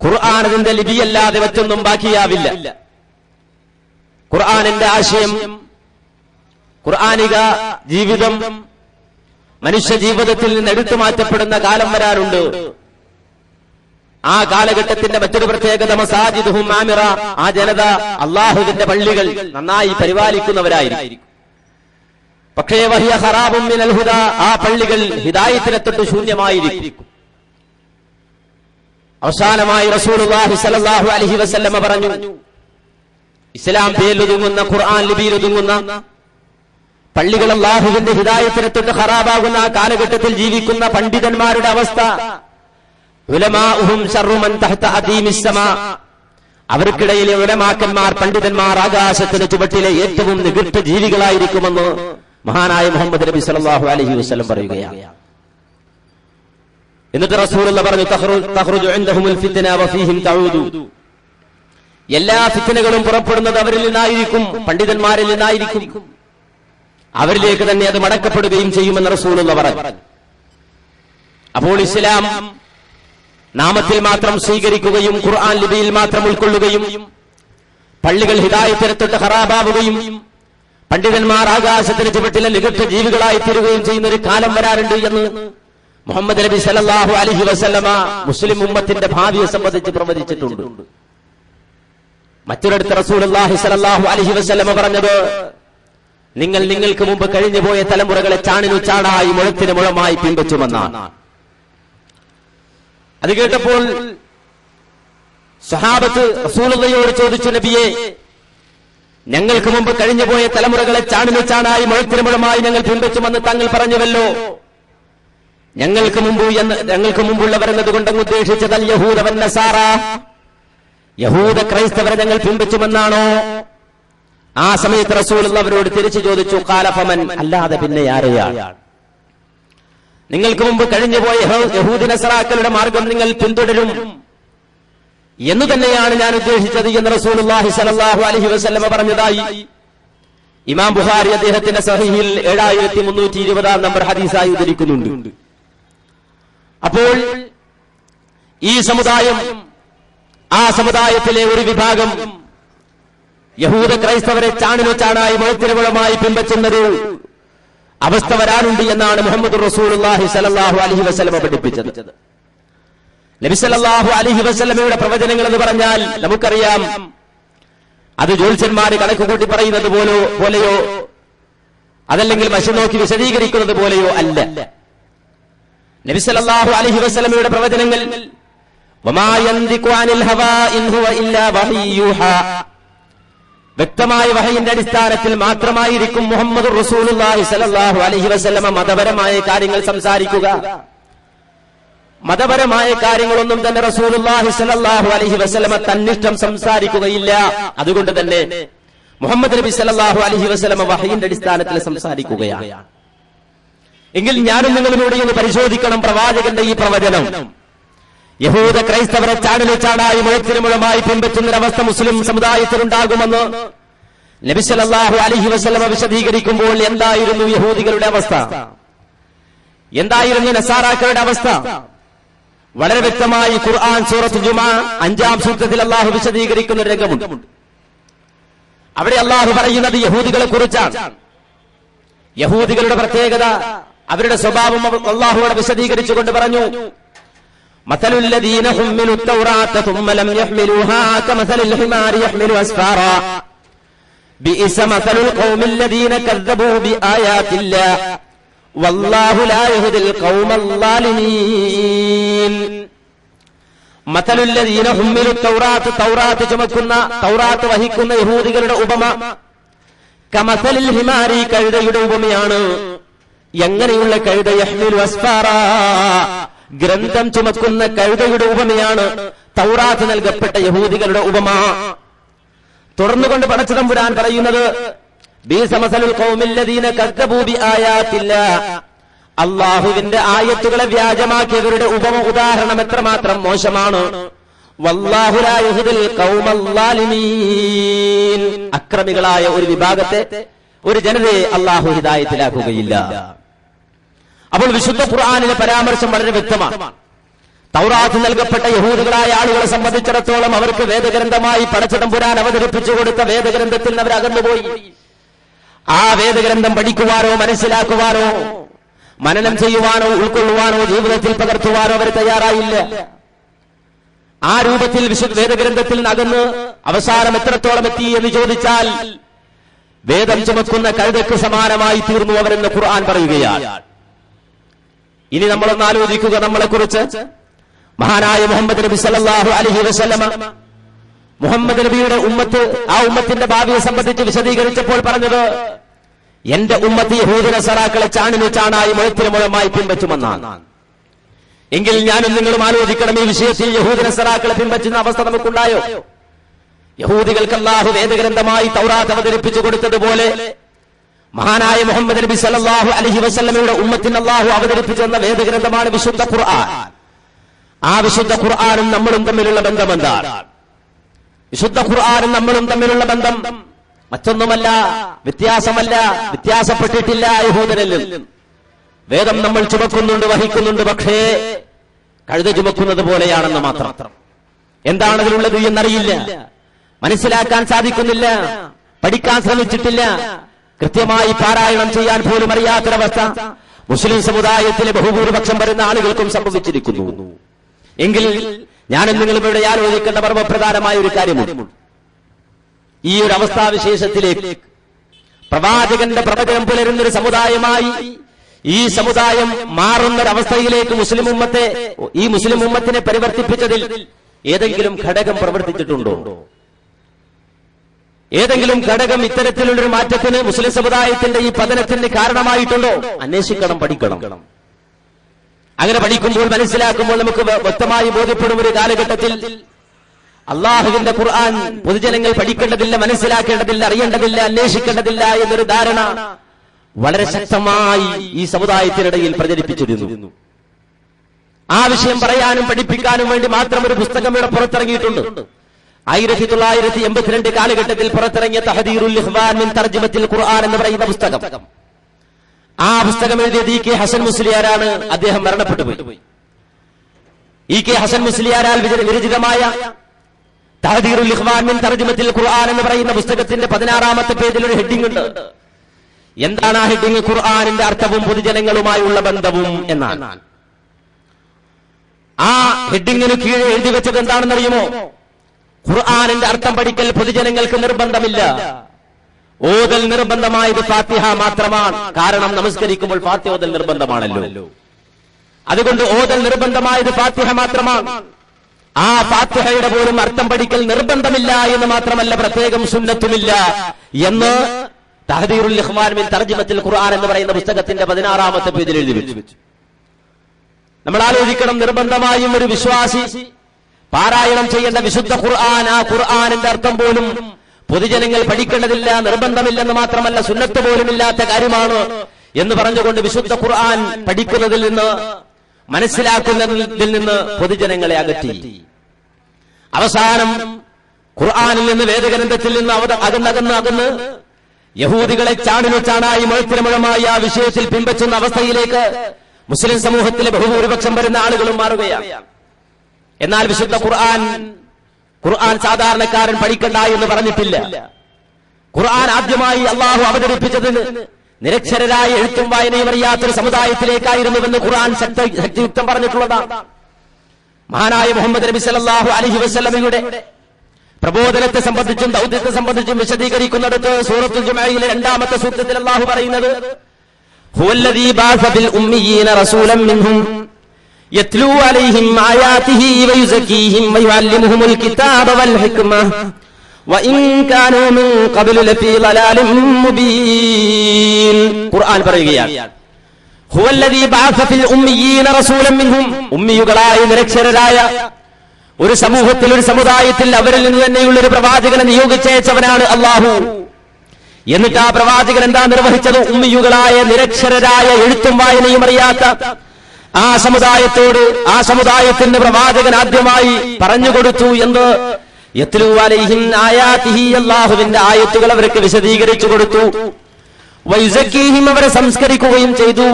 ഖുർആൻ അതിന്റെ ലിപിയല്ലാതെ മറ്റൊന്നും ബാക്കിയാവില്ല. ഖുർആനിന്റെ ആശയം, ഖുർആനിക ജീവിതം മനുഷ്യ ജീവിതത്തിൽ നിന്ന് എടുത്തു മാറ്റപ്പെടുന്ന കാലം വരാനുണ്ട്. ആ കാലഘട്ടത്തിന്റെ മറ്റൊരു പ്രത്യേകത മസാജിദുഹും ആമിറ, ആ ജനത അള്ളാഹുവിന്റെ പള്ളികൾ നന്നായി പരിപാലിക്കുന്നവരായിരിക്കും. പക്ഷേ വഹിയ ഖറാബും മിനൽ ഹുദാ, ആ പള്ളികൾ ഹിദായത്തിനെ തൊട്ട് ശൂന്യമായിരിക്കും. അവസാനമായി റസൂലുള്ളാഹി സ്വല്ലല്ലാഹു അലൈഹി വസല്ലമ പറഞ്ഞു, ഇസ്ലാം പേരിലൊതുങ്ങുന്ന, ഖുർആൻ ലിപിയിലൊതുങ്ങുന്ന പള്ളികൾ അല്ലാഹുവിന്റെ ഹിദായത്തിനെ തൊട്ട് ഖറാബാകുന്ന ആ കാലഘട്ടത്തിൽ ജീവിക്കുന്ന പണ്ഡിതന്മാരുടെ അവസ്ഥ, ഉലമാഉഹും ശർറു മൻ തഹ്ത അദീമിസ് സമാ, അവർക്കിടയിലെ ഉലമാക്കന്മാർ, പണ്ഡിതന്മാർ ആകാശത്തിന് ചുവട്ടിലെ ഏറ്റവും നികൃഷ്ട ജീവികളായിരിക്കുമെന്ന് മഹാനായ മുഹമ്മദ് നബി സല്ലല്ലാഹു അലൈഹി വസല്ലം പറയുകയാണ്. എന്നിട്ട് റസൂലുള്ളാഹി പറഞ്ഞു, തഖ്റുജു ഇൻദഹുൽ ഫിത്ന വഫീഹിം തഊദു, എല്ലാ ഫിത്നകളും പുറപ്പെടുന്നത് അവരിൽ നിന്നായിരിക്കും, പണ്ഡിതന്മാരിൽ നിന്നായിരിക്കും, അവരിലേക്ക് തന്നെ അത് മടക്കപ്പെടുകയും ചെയ്യുമെന്ന് റസൂലുള്ളാഹി പറഞ്ഞു. അപ്പോൾ ഇസ്ലാം നാമത്തിൽ മാത്രം സ്വീകരിക്കുകയും ഖുർആൻ ലിപിയിൽ മാത്രം ഉൾക്കൊള്ളുകയും പള്ളികൾ ഹിദായത്തിനെ തൊട്ട് ഖറാബാവുകയും പണ്ഡിതന്മാർ ആകാശത്തിന് ചുവട്ടിലെ നികൃഷ്ട ജീവികളായി തീരുകയും ചെയ്യുന്ന ഒരു കാലം വരാറുണ്ട് എന്ന് മുഹമ്മദ് നബി സല്ലല്ലാഹു അലൈഹി വസല്ലമ മുസ്ലിം ഉമ്മത്തിന്റെ ഭാവിയെ സംബന്ധിച്ച് പ്രവചിച്ചിട്ടുണ്ട്. മറ്റൊരിടത്ത് റസൂലുള്ളാഹി സ്വല്ലല്ലാഹു അലൈഹി വസല്ലമ പറഞ്ഞത്, നിങ്ങൾക്ക് മുമ്പ് കഴിഞ്ഞുപോയ തലമുറകളെ ചാണിനു ചാണായി മുഴത്തിന് മുഴമായി പിൻവച്ചുമെന്നാണ്. അത് കേട്ടപ്പോൾ സഹാബത്ത് റസൂലുള്ളാഹിയോട് ചോദിച്ചു, നബിയെ, ഞങ്ങൾക്ക് മുമ്പ് കഴിഞ്ഞുപോയ തലമുറകളെ ചാണിനു ചാണായി മുഴത്തിന് മുഴമായി ഞങ്ങൾ പിൻവച്ചുമെന്ന് താങ്കൾ പറഞ്ഞുവല്ലോ. ഞങ്ങൾക്ക് മുമ്പുള്ളവർ എന്നതുകൊണ്ട് അങ്ങ് ഉദ്ദേശിച്ചത് അൽ യഹൂദ വൻ നസാറ, യഹൂദ ക്രൈസ്തവരെ ഞങ്ങൾ പിൻവച്ചുമെന്നാണോ? ആ സമയത്ത് റസൂലുള്ളാഹി അവരോട് തിരിച്ചു ചോദിച്ചു, ഖാല ഫമൻ, അല്ലാതെ പിന്നെ ആരെയാണ്? നിങ്ങൾക്ക് മുമ്പ് കഴിഞ്ഞുപോയ യഹൂദ നസറാക്കളുടെ മാർഗം നിങ്ങൾ പിന്തുടരും എന്ന് തന്നെയാണ് ഞാൻ ഉദ്ദേശിച്ചത് എന്ന് റസൂലുള്ളാഹി സ്വല്ലല്ലാഹു അലൈഹി വസല്ലമ പറഞ്ഞതായി ഇമാം ബുഖാരി അദ്ദേഹത്തിന്റെ സഹീഹിൽ 7320 നമ്പർ ഹദീസായി ഉദ്ധരിക്കുന്നുണ്ട്. അപ്പോൾ ഈ സമുദായം, ആ സമുദായത്തിലെ ഒരു വിഭാഗം യഹൂദ ക്രൈസ്തവരെ ചാണിനു ചാണായി മുഴത്തിന് മുഴമായി പിൻവച്ചുന്നൊരു അവസ്ഥ വരാനുണ്ട് എന്നാണ് മുഹമ്മദ് റസൂലുള്ളാഹി സ്വല്ലല്ലാഹു അലൈഹി വസല്ലമ പഠിപ്പിച്ചത്. നബി സല്ലല്ലാഹു അലൈഹി വസല്ലമയുടെ പ്രവചനങ്ങൾ എന്ന് പറഞ്ഞാൽ നമുക്കറിയാം, അത് ജ്യോത്സ്യന്മാര് കണക്കുകൂട്ടി പറയുന്നത് പോലെയോ അതല്ലെങ്കിൽ മഷി നോക്കി വിശദീകരിക്കുന്നത് പോലെയോ അല്ല. നബി സല്ലല്ലാഹു അലൈഹി വസല്ലമയുടെ പ്രവചനങ്ങൾ വമാ യൻദിഖു അനിൽ ഹവാ ഇൻ ഹുവ ഇല്ലാ വഹയ്യു യൂഹാ, വ്യക്തമായ വഹയിന്റെ അടിസ്ഥാനത്തിൽ മാത്രമായിരിക്കും മുഹമ്മദ് റസൂലുള്ളാഹി സ്വല്ലല്ലാഹു അലൈഹി വസല്ലമ മതപരമായ കാര്യങ്ങൾ സംസാരിക്കുക. മതപരമായ കാര്യങ്ങളൊന്നും തന്നെ റസൂലുള്ളാഹി സ്വല്ലല്ലാഹു അലൈഹി വസല്ലമ തന്നിഷ്ടം സംസാരിക്കുകയില്ല. അതുകൊണ്ട് തന്നെ മുഹമ്മദ് നബി സ്വല്ലല്ലാഹു അലൈഹി വസല്ലമ വഹയിന്റെ അടിസ്ഥാനത്തിൽ സംസാരിക്കുകയാണ്. എങ്കിൽ ഞാനും നിങ്ങളും ഇവിടെ ഒന്ന് പരിശോധിക്കണം പ്രവാചകന്റെ ഈ പ്രവചനം. യഹൂദ ക്രൈസ്തവരെ ചാടിന് ചാടായി മുഴത്തിന് മുഴമായി പിൻപറ്റുന്നൊരവസ്ഥ മുസ്ലിം സമുദായത്തിലുണ്ടാകുമെന്ന് നബി സല്ലല്ലാഹു അലൈഹി വസല്ലമ വിശദീകരിക്കുമ്പോൾ എന്തായിരുന്നു യഹൂദികളുടെ അവസ്ഥ, എന്തായിരുന്നു നസാറാക്കളുടെ അവസ്ഥ? വളരെ വ്യക്തമായി ഖുർആൻ സൂറത്ത് ജുമാ 5-ാം സൂക്തത്തിൽ അല്ലാഹു വിശദീകരിക്കുന്ന ഒരു രംഗമുണ്ട്. അവിടെ അല്ലാഹു പറയുന്നത് യഹൂദികളെ കുറിച്ചാണ്. യഹൂദികളുടെ പ്രത്യേകത, അവരുടെ സ്വഭാവം അല്ലാഹു അവിടെ വിശദീകരിച്ചുകൊണ്ട് പറഞ്ഞു, മസലുൽ ലദീന ഹുമ്മിലു തൗറാത്ത തുമ്മ ലം യഹ്മിലുഹാ കമസലിൽ ഹിമാരി യഹ്മിലു അസ്ഫാറാ ബിഇസ മസലുൽ ഖൗമിൽ ലദീന കദ്ദബൂ ബിആയാതില്ലാഹ് വല്ലാഹു ലാ യഹ്ദിൽ ഖൗമൽ ളാലിമീൻ. മസലുൽ ലദീന ഹുമ്മിലു തൗറാത്ത്, തൗറാത്ത് ചുമക്കുന്ന, തൗറാത്ത് വഹിക്കുന്ന യഹൂദികളുടെ ഉപമ കമസലിൽ ഹിമാരി, കഴുതയുടെ ഉപമയാണ്. എങ്ങനെയുള്ള കഴുത? യഹ്മിലു അസ്ഫാറാ, ഗ്രന്ഥം ചുമക്കുന്ന കഴുതയുടെ ഉപമയാണ് തൗറാത്ത് നൽകപ്പെട്ട യഹൂദികളുടെ ഉപമ. തുടർന്നുകൊണ്ട് പടച്ച തമ്പുരാൻ പറയുന്നത്, അള്ളാഹുവിന്റെ ആയത്തുകളെ വ്യാജമാക്കിയവരുടെ ഉപമ ഉദാഹരണം എത്രമാത്രം മോശമാണ്. വല്ലാഹു ലാ യഹ്ദിൽ ഖൗമൽ ളാലിമീൻ, അക്രമികളായ ഒരു വിഭാഗത്തെ, ഒരു ജനതയെ അള്ളാഹു ഹിദായത്തിലാക്കുകയില്ല. അപ്പോൾ വിശുദ്ധ ഖുർആനിലെ പരാമർശം വളരെ വ്യക്തമാണ്. തൗറാത്ത് നൽകപ്പെട്ട യഹൂദികളായ ആളുകളെ സംബന്ധിച്ചിടത്തോളം അവർക്ക് വേദഗ്രന്ഥമായി പടച്ചതമ്പുരാൻ അവതരിപ്പിച്ചു കൊടുത്ത വേദഗ്രന്ഥത്തിൽ നിന്ന് അവർ അകന്നുപോയി. ആ വേദഗ്രന്ഥം പഠിക്കുവാനോ മനസ്സിലാക്കുവാനോ മനനം ചെയ്യുവാനോ ഉൾക്കൊള്ളുവാനോ ജീവിതത്തിൽ പകർത്തുവാനോ അവർ തയ്യാറായില്ല. ആ രൂപത്തിൽ വിശുദ്ധ വേദഗ്രന്ഥത്തിൽ നകന്ന് അവസാനം എത്രത്തോളം എത്തി എന്ന് ചോദിച്ചാൽ വേദം ചുമക്കുന്ന കഴുതയ്ക്ക് സമാനമായി തീർന്നു അവരെന്ന് ഖുർആൻ പറയുകയാണ്. ഇനി നമ്മളൊന്ന് ആലോചിക്കുക നമ്മളെക്കുറിച്ച്. മഹാനായ മുഹമ്മദ് നബി സല്ലല്ലാഹു അലൈഹി വസല്ലമ മുഹമ്മദ് നബിയുടെ ഉമ്മത്ത്, ആ ഉമ്മത്തിന്റെ ഭാവിയെ സംബന്ധിച്ച് വിശദീകരിച്ചപ്പോൾ പറഞ്ഞത്, എന്റെ ഉമ്മത്ത് യഹൂദ നസറാക്കളെ ചാണിന് ചാണായി മുഴത്തിന് മുഴമായി പിൻപറ്റുമെന്നാണ്. എങ്കിൽ ഞാനും നിങ്ങളും ആലോചിക്കണം, ഈ വിഷയത്തിൽ യഹൂദ നസറാക്കളെ പിൻപറ്റുന്ന അവസ്ഥ നമുക്കുണ്ടായോ? യഹൂദികൾക്ക് അല്ലാഹു വേദഗ്രന്ഥമായി തൗറാത്ത് അവതരിപ്പിച്ചു കൊടുത്തതുപോലെ മഹാനായ മുഹമ്മദ് നബി സല്ലല്ലാഹു അലൈഹി വസല്ലമയുടെ ഉമ്മത്തിന് അല്ലാഹു അവതരിപ്പിച്ചെന്ന വേദഗ്രന്ഥമാണ് വിശുദ്ധ ഖുർആൻ. ആ വിശുദ്ധ ഖുർആനും നമ്മളും തമ്മിലുള്ള ബന്ധം എന്താണ്? വിശുദ്ധ ഖുർആനും നമ്മളും തമ്മിലുള്ള ബന്ധം മറ്റൊന്നുമല്ല, വ്യത്യാസമല്ല, വ്യത്യാസപ്പെട്ടിട്ടില്ല യഹൂദരിൽ നിന്ന്. വേദം നമ്മൾ ചുമക്കുന്നുണ്ട്, വഹിക്കുന്നുണ്ട്, പക്ഷേ കഴുത ചുമക്കുന്നത് പോലെയാണെന്ന് മാത്രം. എന്താണ് അതിലുള്ളത് എന്നറിയില്ല, മനസ്സിലാക്കാൻ സാധിക്കുന്നില്ല, പഠിക്കാൻ ശ്രമിച്ചിട്ടില്ല, കൃത്യമായി പാരായണം ചെയ്യാൻ പോലും അറിയാത്തൊരവസ്ഥ മുസ്ലിം സമുദായത്തിലെ ബഹുഭൂരിപക്ഷം വരുന്ന ആളുകൾക്കും സംഭവിച്ചിരിക്കുന്നു. എങ്കിൽ ഞാനും നിങ്ങളും ഇവിടെ ആലോചിക്കേണ്ട പരമപ്രധാനമായ ഒരു കാര്യമുണ്ട്. ഈ ഒരു അവസ്ഥാവിശേഷത്തിലേക്ക് പ്രവാചകന്റെ പ്രവചനം പുലരുന്നൊരു സമുദായമായി ഈ സമുദായം മാറുന്നൊരവസ്ഥയിലേക്ക് ഈ മുസ്ലിം ഉമ്മത്തിനെ പരിവർത്തിപ്പിച്ചതിൽ ഏതെങ്കിലും ഘടകം പ്രവർത്തിച്ചിട്ടുണ്ടോ? ഏതെങ്കിലും ഘടകം ഇത്തരത്തിലുള്ളൊരു മാറ്റത്തിന് മുസ്ലിം സമുദായത്തിന്റെ ഈ പതനത്തിന് കാരണമായിട്ടുണ്ടോ? അന്വേഷിക്കണം, പഠിക്കണം. അങ്ങനെ പഠിക്കുമ്പോൾ മനസ്സിലാക്കുമ്പോൾ നമുക്ക് വ്യക്തമായി ബോധ്യപ്പെടും, ഒരു കാലഘട്ടത്തിൽ അള്ളാഹുവിന്റെ ഖുർആൻ പൊതുജനങ്ങൾ പഠിക്കേണ്ടതില്ല, മനസ്സിലാക്കേണ്ടതില്ല, അറിയേണ്ടതില്ല, അന്വേഷിക്കേണ്ടതില്ല എന്നൊരു ധാരണ വളരെ ശക്തമായി ഈ സമുദായത്തിനിടയിൽ പ്രചരിപ്പിച്ചിരുന്നു. ആ വിഷയം പറയാനും പഠിപ്പിക്കാനും വേണ്ടി മാത്രം ഒരു പുസ്തകം ഇവിടെ പുറത്തിറങ്ങിയിട്ടുണ്ട്. 1982 കാലഘട്ടത്തിൽ പുറത്തിറങ്ങിയ തഹദീറുൽ ഇഖ്വാൻ മിൻ തർജമത്തിൽ ഖുർആൻ എന്ന് പറയുന്ന പുസ്തകം. ആ പുസ്തകം എഴുതിയത് ഇ കെ ഹസൻ മുസ്ലിയാരാണ്. അദ്ദേഹം മരണപ്പെട്ടുപോയി. ഇ കെ ഹസൻ മുസ്ലിയാരാൽ വിരചിതമായ തഹദീറുൽ ഇഖ്വാൻ മിൻ തർജമത്തിൽ ഖുർആൻ എന്ന് പറയുന്ന പുസ്തകത്തിന്റെ 16ാമത്തെ പേജിൽ ഒരു ഹെഡിംഗ് ഉണ്ട്. എന്താണ് ആ ഹെഡിംഗ്? ഖുർആനിന്റെ അർത്ഥവും പൊതുജനങ്ങളുമായുള്ള ബന്ധവും എന്നാണ്. ആ ഹെഡിങ്ങിന് കീഴെ എഴുതി വെച്ചത് എന്താണെന്നറിയുമോ? ഖുർആനിന്റെ അർത്ഥം പഠിക്കൽ പൊതുജനങ്ങൾക്ക് നിർബന്ധമില്ല, ഓതൽ നിർബന്ധമായത് ഫാത്തിഹ മാത്രമാണ്. കാരണം നമസ്കരിക്കുമ്പോൾ ഫാത്തിഹ ഓതൽ നിർബന്ധമാണല്ലോ. അതുകൊണ്ട് ഓതൽ നിർബന്ധമായത് ഫാത്തിഹ മാത്രമാണ്. ആ ഫാത്തിഹയുടെ പോലും അർത്ഥം പഠിക്കൽ നിർബന്ധമില്ല എന്ന് മാത്രമല്ല, പ്രത്യേകം സുന്നത്തുമില്ല എന്ന് തഹദീറുൽ ഇഖ്വാൻ മിൻ തർജമത്തിൽ ഖുർആൻ എന്ന് പറയുന്ന പുസ്തകത്തിന്റെ 16ാമത്തെ പേജിൽ എഴുതി വെച്ചു. നമ്മൾ ആലോചിക്കണം, നിർബന്ധമായും ഒരു വിശ്വാസി പാരായണം ചെയ്യേണ്ട വിശുദ്ധ ഖുർആൻ, ആ ഖുർആനിന്റെ അർത്ഥം പോലും പൊതുജനങ്ങൾ പഠിക്കേണ്ടതില്ല, നിർബന്ധമില്ലെന്ന് മാത്രമല്ല സുന്നത്ത് പോലും ഇല്ലാത്ത കാര്യമാണ് എന്ന് പറഞ്ഞുകൊണ്ട് വിശുദ്ധ ഖുർആൻ പഠിക്കുന്നതിൽ നിന്ന്, മനസ്സിലാക്കുന്നതിൽ നിന്ന് പൊതുജനങ്ങളെ അകറ്റി. അവസാനം ഖുർആനിൽ നിന്ന്, വേദഗ്രന്ഥത്തിൽ നിന്ന് അകന്ന് യഹൂദികളെ ചാണിനു ചാണായി മുഴത്തിന് മുഴമായി ആ വിഷയത്തിൽ പിൻപറ്റുന്ന അവസ്ഥയിലേക്ക് മുസ്ലിം സമൂഹത്തിലെ ബഹുഭൂരിപക്ഷം വരുന്ന ആളുകളും മാറുകയാണ്. എന്നാൽ വിശുദ്ധ ഖുർആൻ സാധാരണക്കാരൻ പഠിക്കണ്ട എന്ന് പറഞ്ഞിട്ടില്ല. ഖുർആൻ ആദ്യമായി അള്ളാഹു അവതരിപ്പിച്ചതിന് നിരക്ഷരരായ എഴുത്തും വായനയും അറിയാത്തൊരു സമുദായത്തിലേക്കായിരുന്നുവെന്ന് ഖുർആൻ ശക്തിയുക്തം പറഞ്ഞിട്ടുള്ളതാണ്. മഹാനായ മുഹമ്മദ് നബി സല്ലല്ലാഹു അലൈഹി വസല്ലമയുടെ പ്രബോധനത്തെ സംബന്ധിച്ചും ദൗത്യത്തെ സംബന്ധിച്ചും വിശദീകരിക്കുന്നിടത്ത് സൂറത്തുൽ ജുമഅയിലെ 2ാമത്തെ സൂക്തത്തിൽ അള്ളാഹു പറയുന്നത്, ഹുവല്ലദീ ബഅസ ഫിൽ ഉമ്മിയീന റസൂലൻ മിൻഹും യത്ലൂ അലൈഹിം ആയാതിഹി വയുസക്കീഹിം വയുഅല്ലിമുഹുൽ കിതാബ വൽ ഹിക്മ വഇൻ കാനൂ മിൻ ഖബ്ലു ലഫീ ളലാലിൻ മുബീൻ. ഖുർആൻ പറയുകയാണ്, ഹുവല്ലദീ ബഅസ ഫിൽ ഉമ്മിയീന റസൂലൻ മിൻഹും, ഉമ്മിയുകളായ നിരക്ഷരരായ ഒരു സമൂഹത്തിൽ, ഒരു സമുദായത്തിൽ അവരിൽ നിന്ന് തന്നെയുള്ള ഒരു പ്രവാചകനെ നിയോഗിച്ചയച്ചവനാണ് അല്ലാഹു. എന്നിട്ട് ആ പ്രവാചകൻ എന്താ നിർവഹിച്ചത്? ഉമ്മിയുകളായ നിരക്ഷരരായ എഴുത്തും വായനയും അറിയാത്ത ആ സമുദായത്തോട്, ആ സമുദായത്തിന്റെ പ്രവാചകൻ ആദ്യമായി പറഞ്ഞുകൊടുത്തു എന്ന് യത്ലൂ അലൈഹിം ആയാതിഹി, അല്ലാഹുവിന്റെ ആയത്തുകൾ അവർക്ക് വിശദീകരിച്ചു കൊടുത്തു. വയുസക്കീഹിം, അവരെ സംസ്കരിക്കുകയും ചെയ്തു.